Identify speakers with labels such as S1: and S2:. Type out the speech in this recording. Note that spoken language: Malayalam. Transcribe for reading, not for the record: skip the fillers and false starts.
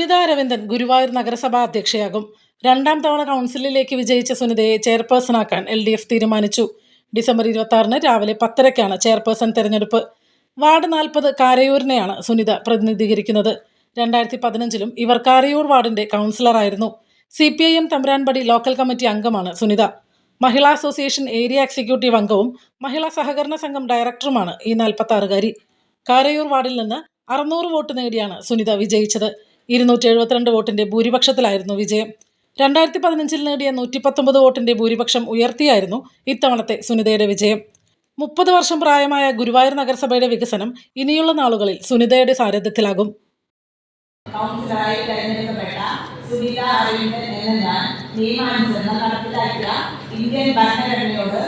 S1: സുനിത അരവിന്ദൻ ഗുരുവായൂർ നഗരസഭാ അധ്യക്ഷയാകും. രണ്ടാം തവണ കൗൺസിലിലേക്ക് വിജയിച്ച സുനിതയെ ചെയർപേഴ്സണാക്കാൻ LDF തീരുമാനിച്ചു. ഡിസംബർ 26 രാവിലെ 10:30 ചെയർപേഴ്സൺ തെരഞ്ഞെടുപ്പ്. വാർഡ് 40 കാരയൂരിനെയാണ് സുനിത പ്രതിനിധീകരിക്കുന്നത്. 2015 ഇവർ കാരയൂർ വാർഡിന്റെ കൗൺസിലറായിരുന്നു. CPIM തമ്പുരാൻപടി ലോക്കൽ കമ്മിറ്റി അംഗമാണ് Sunitha. Mahila association area executive അംഗവും മഹിളാ സഹകരണ സംഘം ഡയറക്ടറുമാണ് ഈ 46-കാരി. കാരയൂർ വാർഡിൽ നിന്ന് 600 വോട്ട് നേടിയാണ് സുനിത വിജയിച്ചത്. 272 വോട്ടിന്റെ ഭൂരിപക്ഷത്തിലായിരുന്നു വിജയം. 2015 നേടിയ 119 വോട്ടിന്റെ ഭൂരിപക്ഷം ഉയർത്തിയായിരുന്നു ഇത്തവണത്തെ സുനിതയുടെ വിജയം. 30 വർഷം പ്രായമായ ഗുരുവായൂർ നഗരസഭയുടെ വികസനം ഇനിയുള്ള നാളുകളിൽ സുനിതയുടെ സാരഥ്യത്തിലാകും.
S2: കൗൺസിലറായി തെരഞ്ഞെടുക്കപ്പെട്ട സുനിത അരവിന്ദൻ എന്ന ഞാൻ നിയമാനുസരണം നടപ്പിലാക്കിയ ഇന്ത്യൻ ഭരണഘടനയോട്